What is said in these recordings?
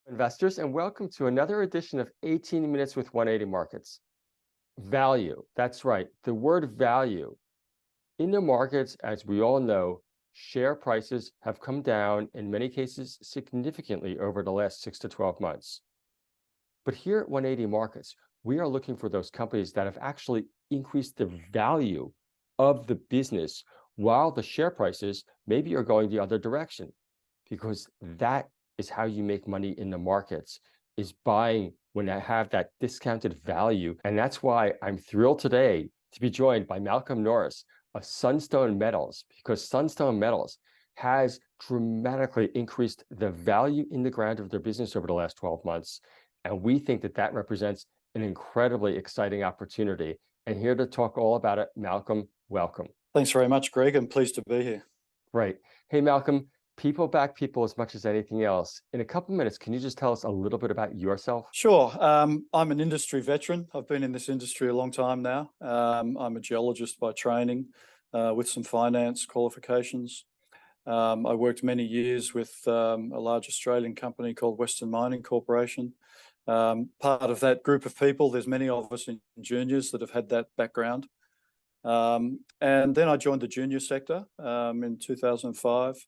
Investors, and welcome to another edition of 18 Minutes with 180 Markets. Value, that's right, the word value. In the markets, as we all know, share prices have come down, in many cases, significantly over the last 6 to 12 months. But here at 180 Markets, we are looking for those companies that have actually increased the value of the business while the share prices maybe are going the other direction, because that is how you make money in the markets, is buying when I have that discounted value. And that's why I'm thrilled today to be joined by Malcolm Norris of Sunstone Metals, because Sunstone Metals has dramatically increased the value in the ground of their business over the last 12 months. And we think that that represents an incredibly exciting opportunity. And here to talk all about it, Malcolm, welcome. Thanks very much, Greg. I'm pleased to be here. Great. Hey, Malcolm, people back people as much as anything else. In a couple of minutes, can you just tell us a little bit about yourself? Sure. I'm an industry veteran. I've been in this industry a long time now. I'm a geologist by training with some finance qualifications. I worked many years with a large Australian company called Western Mining Corporation. Part of that group of people, there's many of us in juniors that have had that background. And then I joined the junior sector in 2005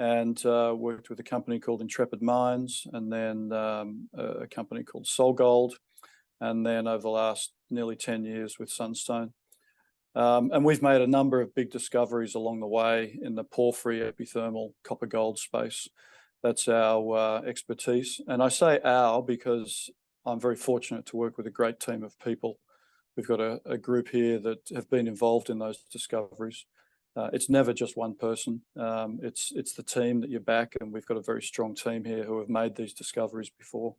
and worked with a company called Intrepid Mines, and then a company called Sol Gold, and then over the last nearly 10 years with Sunstone. And we've made a number of big discoveries along the way in the porphyry epithermal copper gold space. That's our expertise. And I say our because I'm very fortunate to work with a great team of people. We've got a group here that have been involved in those discoveries. It's never just one person. It's the team that you're back, and we've got a very strong team here who have made these discoveries before.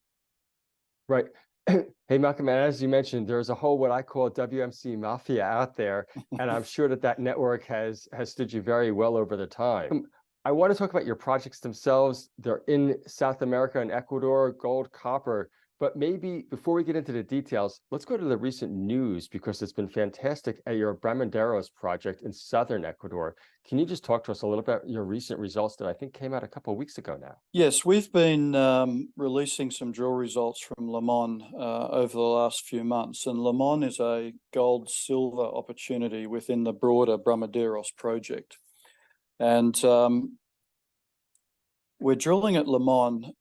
Right. Hey, Malcolm, and as you mentioned, there's a whole what I call WMC mafia out there, and I'm sure that network has stood you very well over the time. I want to talk about your projects themselves. They're in South America and Ecuador, gold, copper. But maybe before we get into the details, let's go to the recent news, because it's been fantastic at your Bramaderos project in southern Ecuador. Can you just talk to us a little bit about your recent results that I think came out a couple of weeks ago now? Yes, we've been releasing some drill results from Limon over the last few months. And Limon is a gold-silver opportunity within the broader Bramaderos project. And we're drilling at Limon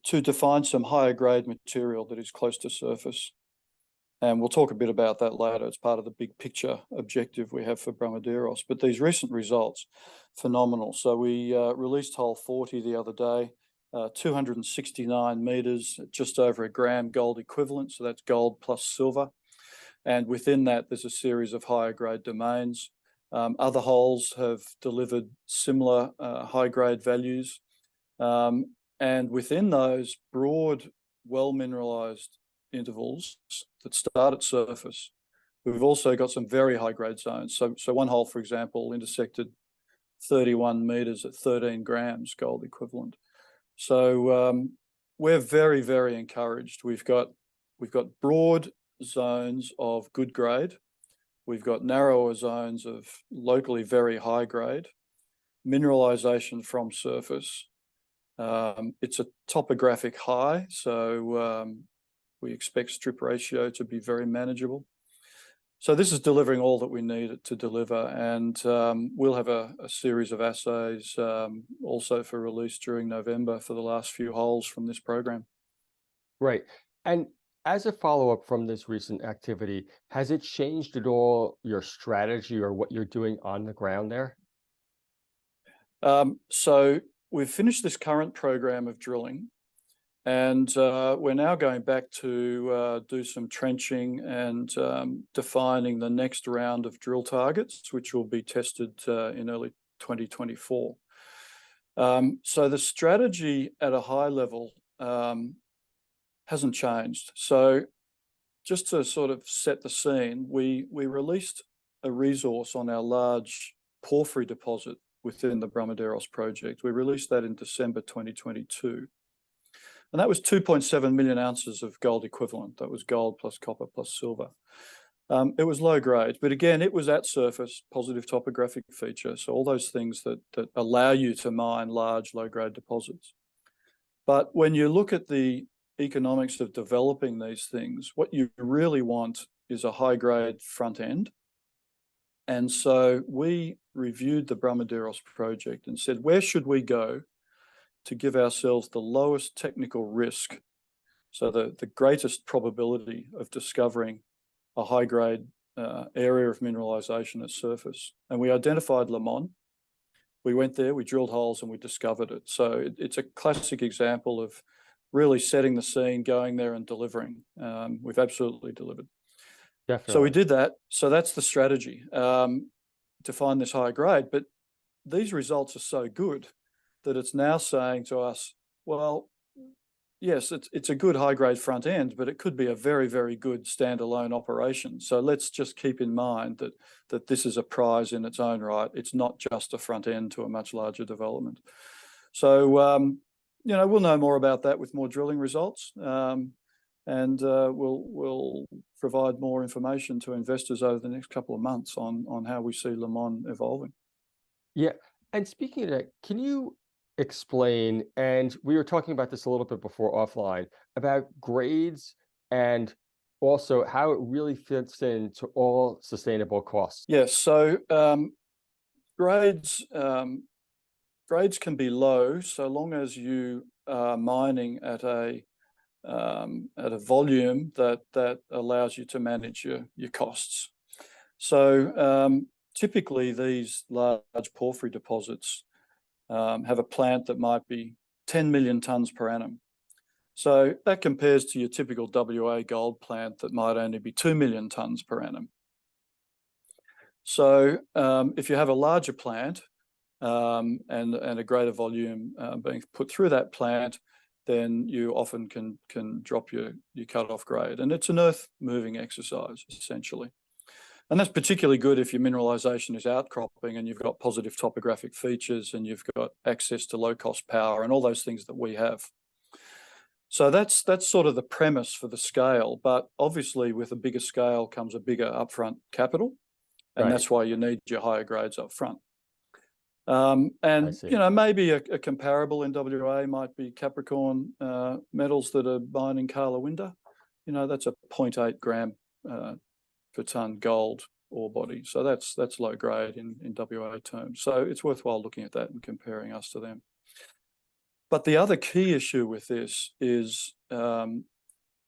to define some higher grade material that is close to surface. And we'll talk a bit about that later. It's part of the big picture objective we have for Bramaderos. But these recent results, phenomenal. So we released hole 40 the other day, 269 meters, just over a gram gold equivalent. So that's gold plus silver. And within that, there's a series of higher grade domains. Other holes have delivered similar high grade values. And within those broad, well-mineralized intervals that start at surface, we've also got some very high-grade zones. So one hole, for example, intersected 31 meters at 13 grams gold equivalent. So we're very, very encouraged. We've got broad zones of good grade. We've got narrower zones of locally very high grade, mineralization from surface. It's a topographic high, so we expect strip ratio to be very manageable. So this is delivering all that we need it to deliver, and we'll have a series of assays also for release during November for the last few holes from this program. Right. And as a follow-up from this recent activity, has it changed at all your strategy or what you're doing on the ground there? So we've finished this current program of drilling, and we're now going back to do some trenching and defining the next round of drill targets, which will be tested in early 2024. So the strategy at a high level hasn't changed. So just to sort of set the scene, we released a resource on our large porphyry deposit within the Bramaderos project. We released that in December 2022. And that was 2.7 million ounces of gold equivalent. That was gold plus copper plus silver. It was low grade, but again, it was at surface, positive topographic feature. So all those things that allow you to mine large, low grade deposits. But when you look at the economics of developing these things, what you really want is a high-grade front end. And so we reviewed the Brahmaderos project and said, where should we go to give ourselves the lowest technical risk, so the greatest probability of discovering a high-grade area of mineralization at surface? And we identified Limon. We went there, we drilled holes, and we discovered it. So it's a classic example of really setting the scene, going there and delivering. We've absolutely delivered. Definitely. So we did that. So that's the strategy, to find this high grade. But these results are so good that it's now saying to us, well, yes, it's a good high grade front end, but it could be a very, very good standalone operation. So let's just keep in mind that this is a prize in its own right. It's not just a front end to a much larger development. So, we'll know more about that with more drilling results. And we'll provide more information to investors over the next couple of months on how we see Limon evolving. Yeah. And speaking of that, can you explain, and we were talking about this a little bit before offline, about grades and also how it really fits into all sustainable costs? Yes. So grades can be low so long as you are mining at a volume that allows you to manage your costs. So typically these large porphyry deposits have a plant that might be 10 million tonnes per annum. So that compares to your typical WA gold plant that might only be 2 million tonnes per annum. So if you have a larger plant and a greater volume being put through that plant, then you often can drop your cut-off grade. And it's an earth-moving exercise, essentially. And that's particularly good if your mineralization is outcropping and you've got positive topographic features and you've got access to low-cost power and all those things that we have. So that's sort of the premise for the scale. But obviously, with a bigger scale comes a bigger upfront capital, and Right. that's why you need your higher grades up front. And maybe a comparable in WA might be Capricorn Metals that are mining Karlawinda. That's a 0.8 gram per tonne gold ore body. So that's low grade in WA terms. So it's worthwhile looking at that and comparing us to them. But the other key issue with this is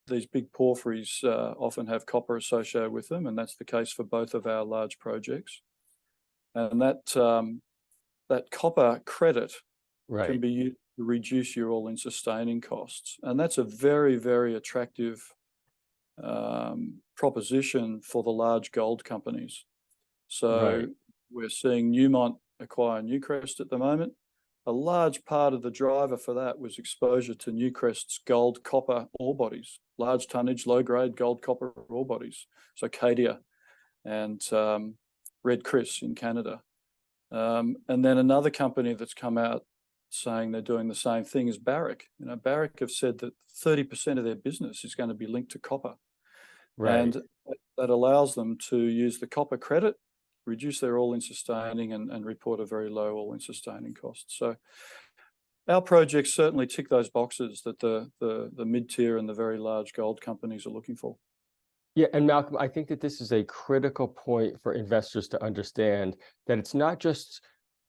these big porphyries often have copper associated with them, and that's the case for both of our large projects. And that copper credit can be used to reduce your all-in sustaining costs. And that's a very, very attractive proposition for the large gold companies. So we're seeing Newmont acquire Newcrest at the moment. A large part of the driver for that was exposure to Newcrest's gold copper ore bodies, large tonnage, low grade gold copper ore bodies. So Cadia and Red Chris in Canada. And then another company that's come out saying they're doing the same thing is Barrick. Barrick have said that 30% of their business is going to be linked to copper. And that allows them to use the copper credit, reduce their all-in sustaining and report a very low all-in sustaining cost. So our projects certainly tick those boxes that the mid-tier and the very large gold companies are looking for. Yeah, and Malcolm, I think that this is a critical point for investors to understand, that it's not just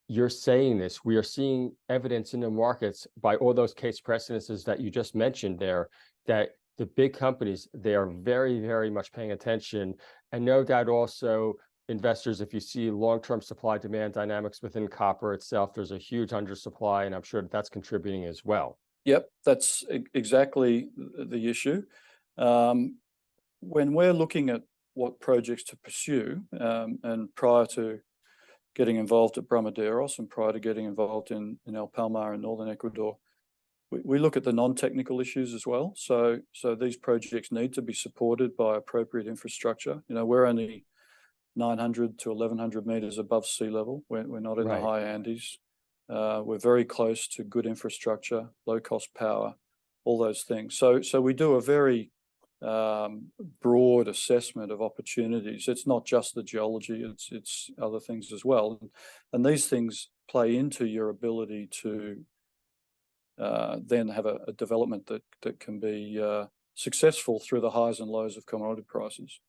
you're saying this, we are seeing evidence in the markets by all those case precedences that you just mentioned there, that the big companies, they are very, very much paying attention. And no doubt also investors, if you see long-term supply demand dynamics within copper itself, there's a huge undersupply, and I'm sure that's contributing as well. Yep, that's exactly the issue. When we're looking at what projects to pursue, and prior to getting involved at Brahmaderos and prior to getting involved in El Palmar in northern Ecuador, we look at the non-technical issues as well. So these projects need to be supported by appropriate infrastructure. We're only 900 to 1100 meters above sea level. We're not in the high Andes. We're very close to good infrastructure, low cost power, all those things. So we do a very broad assessment of opportunities. It's not just the geology, it's other things as well. And these things play into your ability to then have a development that can be successful through the highs and lows of commodity prices.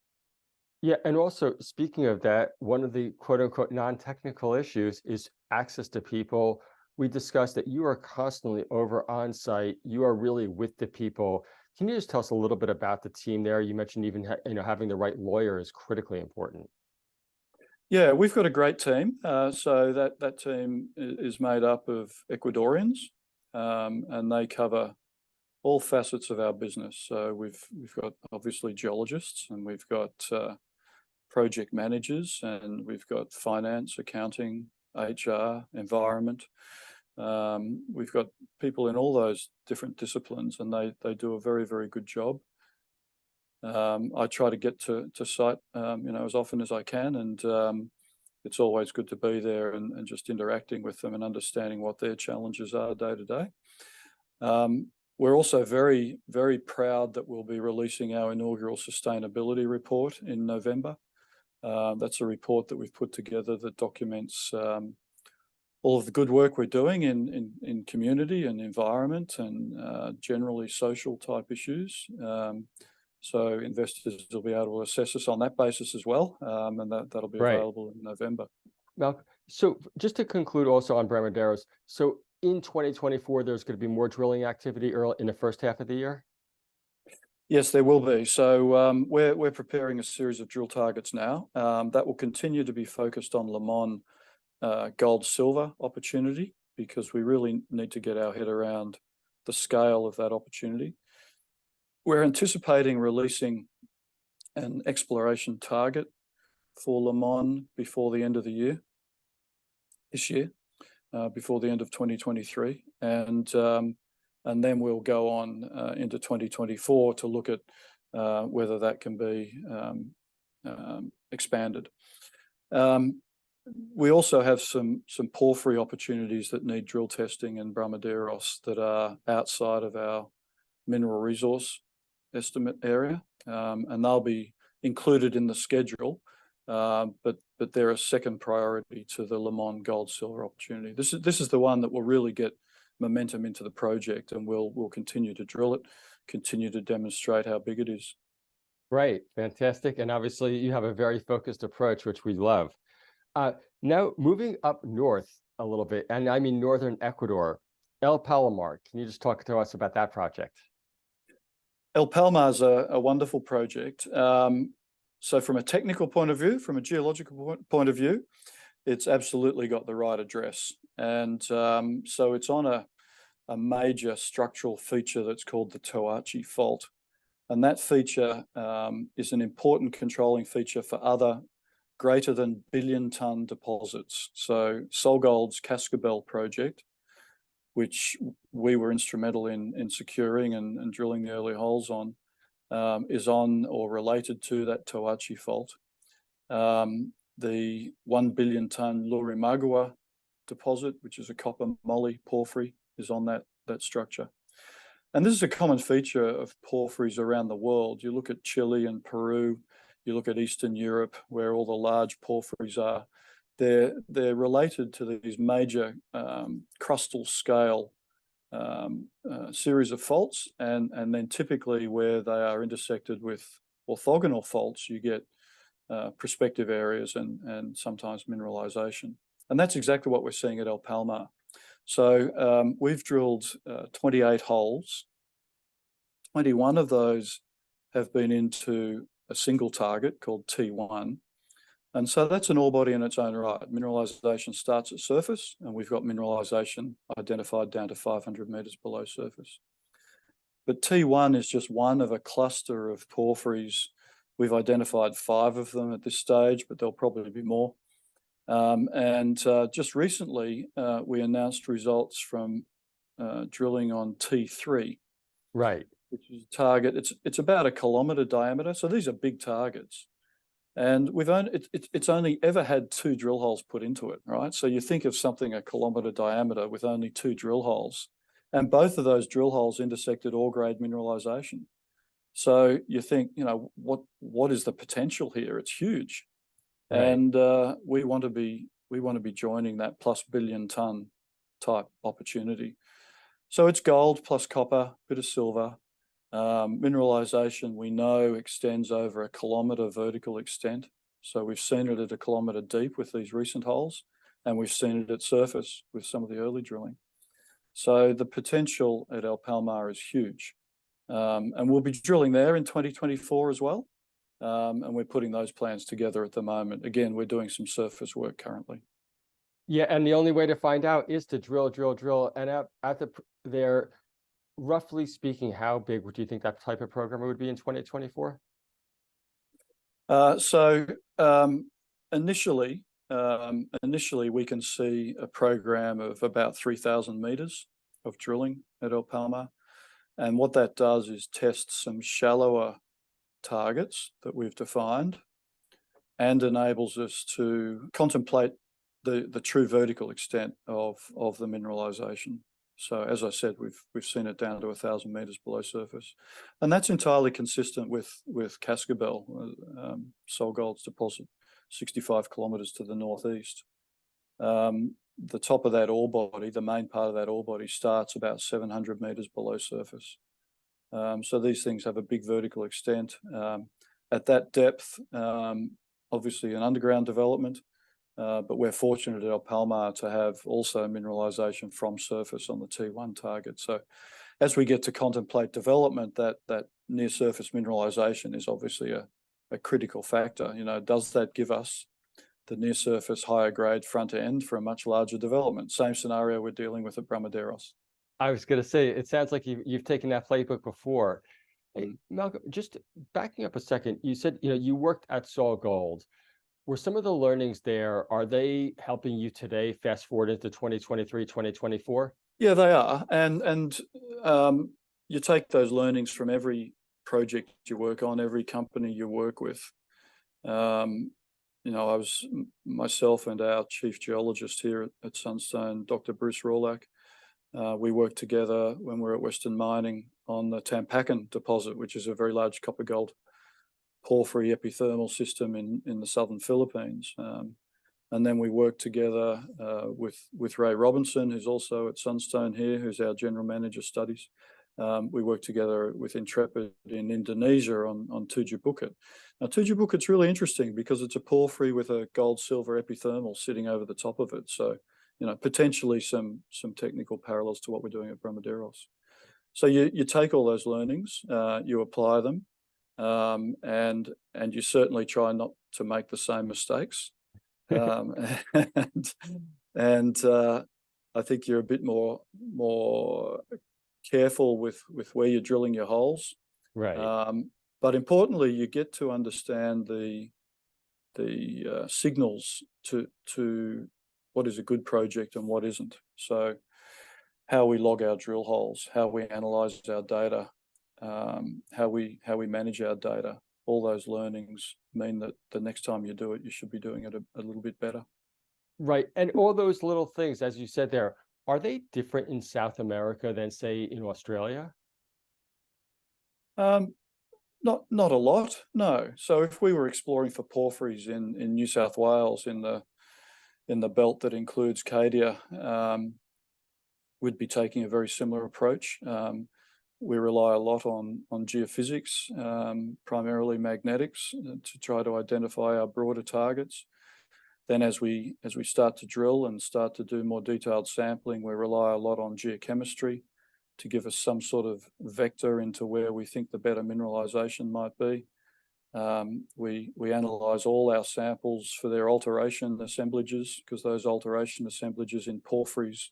Yeah, and also speaking of that, one of the quote unquote non-technical issues is access to people. We discussed that you are constantly over on site. You are really with the people. Can you just tell us a little bit about the team there? You mentioned even having the right lawyer is critically important. Yeah, we've got a great team. So that team is made up of Ecuadorians, and they cover all facets of our business. So we've got obviously geologists, and we've got project managers, and we've got finance, accounting, HR, environment. We've got people in all those different disciplines, and they do a very, very good job. I try to get to site, as often as I can, and it's always good to be there and just interacting with them and understanding what their challenges are day to day. We're also very, very proud that we'll be releasing our inaugural sustainability report in November. That's a report that we've put together that documents all of the good work we're doing in community and environment and generally social type issues. So investors will be able to assess us on that basis as well, and that'll be available in November. Now, so just to conclude also on Bramaderos, so in 2024, there's going to be more drilling activity early in the first half of the year? Yes, there will be. So we're preparing a series of drill targets now that will continue to be focused on Limon gold-silver opportunity, because we really need to get our head around the scale of that opportunity. We're anticipating releasing an exploration target for Limon before the end of the year, this year, before the end of 2023. And then we'll go on into 2024 to look at whether that can be expanded. We also have some porphyry opportunities that need drill testing in Bramaderos that are outside of our mineral resource estimate area, and they'll be included in the schedule, but they're a second priority to the Limon gold-silver opportunity. This is the one that will really get momentum into the project, and we'll continue to drill it, continue to demonstrate how big it is. Right, fantastic, and obviously you have a very focused approach, which we love. Now moving up north a little bit, and I mean northern Ecuador, El Palomar. Can you just talk to us about that project? El Palmar is a wonderful project. So from a technical point of view, from a geological point of view, it's absolutely got the right address. And so it's on a major structural feature that's called the Toachi Fault. And that feature is an important controlling feature for other greater than billion-ton deposits. So SolGold's Cascabel project, which we were instrumental in securing and drilling the early holes on, is on or related to that Toachi Fault. The 1 billion ton Lurimagua deposit, which is a copper moly porphyry, is on that structure. And this is a common feature of porphyries around the world. You look at Chile and Peru, you look at Eastern Europe, where all the large porphyries are. They're related to these major crustal scale series of faults, and then typically where they are intersected with orthogonal faults, you get prospective areas and sometimes mineralization. And that's exactly what we're seeing at El Palmar. So we've drilled 28 holes. 21 of those have been into a single target called T1. And so that's an ore body in its own right. Mineralization starts at surface, and we've got mineralization identified down to 500 meters below surface. But T1 is just one of a cluster of porphyries. We've identified 5 of them at this stage, but there'll probably be more. And just recently, we announced results from drilling on T3. Right. Which is a target. It's about 1 kilometer diameter. So these are big targets. And it's only ever had 2 drill holes put into it, right? So you think of something 1 kilometer diameter with only 2 drill holes, and both of those drill holes intersected ore grade mineralization. So you think, what is the potential here? It's huge. Right. And we want to be joining that plus billion ton type opportunity. So it's gold plus copper, bit of silver. Mineralization we know extends over 1 kilometre vertical extent. So we've seen it at 1 kilometre deep with these recent holes, and we've seen it at surface with some of the early drilling. So the potential at El Palmar is huge. And we'll be drilling there in 2024 as well. And we're putting those plans together at the moment. Again, we're doing some surface work currently. Yeah, and the only way to find out is to drill. And there, roughly speaking, how big would you think that type of program would be in 2024? Initially, we can see a program of about 3,000 meters of drilling at El Palmar. And what that does is test some shallower targets that we've defined and enables us to contemplate the true vertical extent of the mineralization. So as I said, we've seen it down to 1,000 meters below surface, and that's entirely consistent with Cascabel, SolGold's deposit, 65 kilometers to the northeast. The top of that ore body, the main part of that ore body, starts about 700 meters below surface. So these things have a big vertical extent. At that depth, obviously an underground development, but we're fortunate at El Palmar to have also mineralization from surface on the T1 target. So as we get to contemplate development, that near surface mineralization is obviously a critical factor. You know, does that give us the near surface higher grade front end for a much larger development? Same scenario we're dealing with at Bramaderos. I was going to say, it sounds like you've taken that playbook before. Hey, Malcolm, just backing up a second, you said, you worked at SolGold. Were some of the learnings there, are they helping you today, fast forward into 2023, 2024? Yeah, they are. And you take those learnings from every project you work on, every company you work with. I was myself and our chief geologist here at Sunstone, Dr. Bruce Rawlack. We worked together when we were at Western Mining on the Tampakan deposit, which is a very large copper gold porphyry epithermal system in the southern Philippines. And then we worked together with Ray Robinson, who's also at Sunstone here, who's our general manager studies. We worked together with Intrepid in Indonesia on Tujuh Bukit. Now, Tujuh Bukit's really interesting because it's a porphyry with a gold-silver epithermal sitting over the top of it. So, potentially some technical parallels to what we're doing at Bramaderos. So you take all those learnings, you apply them, and you certainly try not to make the same mistakes. And I think you're a bit more careful with where you're drilling your holes. Right. But importantly, you get to understand the signals to what is a good project and what isn't. So how we log our drill holes, how we analyze our data, how we manage our data, all those learnings mean that the next time you do it, you should be doing it a little bit better. Right. And all those little things, as you said there, are they different in South America than, say, in Australia? Not a lot, no. So if we were exploring for porphyries in New South Wales in the belt that includes Cadia, we'd be taking a very similar approach. We rely a lot on geophysics, primarily magnetics, to try to identify our broader targets. Then as we start to drill and start to do more detailed sampling, we rely a lot on geochemistry to give us some sort of vector into where we think the better mineralization might be. We analyze all our samples for their alteration assemblages, because those alteration assemblages in porphyries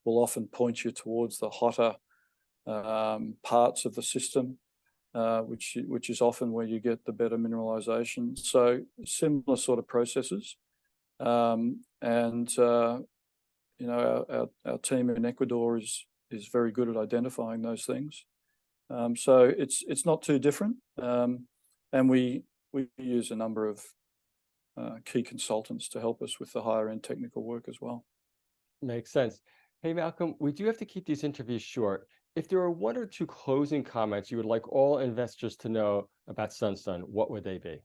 will often point you towards the hotter parts of the system, which is often where you get the better mineralization. So similar sort of processes. Our team in Ecuador is very good at identifying those things. So it's not too different. And we use a number of key consultants to help us with the higher end technical work as well. Makes sense. Hey, Malcolm, we do have to keep these interviews short. If there are one or two closing comments you would like all investors to know about Sunstone, what would they be?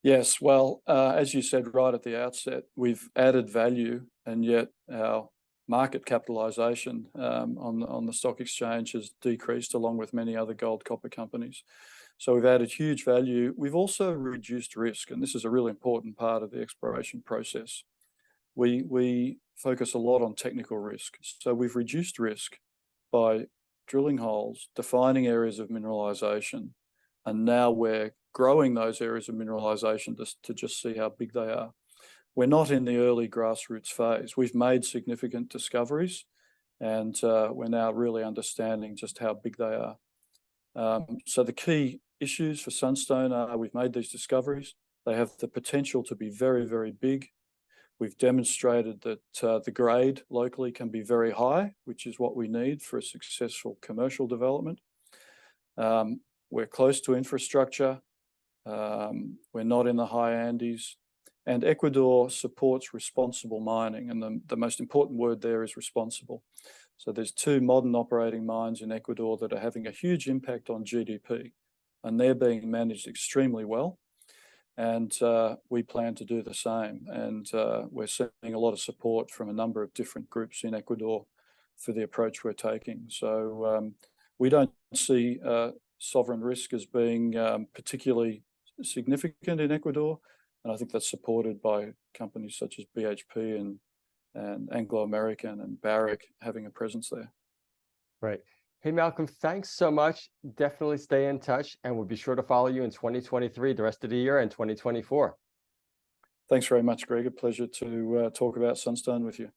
Yes, well, as you said right at the outset, we've added value, and yet our market capitalization on the stock exchange has decreased, along with many other gold copper companies. So we've added huge value. We've also reduced risk, and this is a really important part of the exploration process. We focus a lot on technical risk. So we've reduced risk by drilling holes, defining areas of mineralization, and now we're growing those areas of mineralization to just see how big they are. We're not in the early grassroots phase. We've made significant discoveries, and we're now really understanding just how big they are. So the key issues for Sunstone are we've made these discoveries. They have the potential to be very, very big. We've demonstrated that the grade locally can be very high, which is what we need for a successful commercial development. We're close to infrastructure. We're not in the high Andes. And Ecuador supports responsible mining. And the most important word there is responsible. So there's 2 modern operating mines in Ecuador that are having a huge impact on GDP. And they're being managed extremely well. And we plan to do the same. And we're seeing a lot of support from a number of different groups in Ecuador for the approach we're taking. So we don't see sovereign risk as being particularly significant in Ecuador. And I think that's supported by companies such as BHP and Anglo American and Barrick having a presence there. Right. Hey, Malcolm, thanks so much. Definitely stay in touch, and we'll be sure to follow you in 2023, the rest of the year, and 2024. Thanks very much, Greg. A pleasure to talk about Sunstone with you.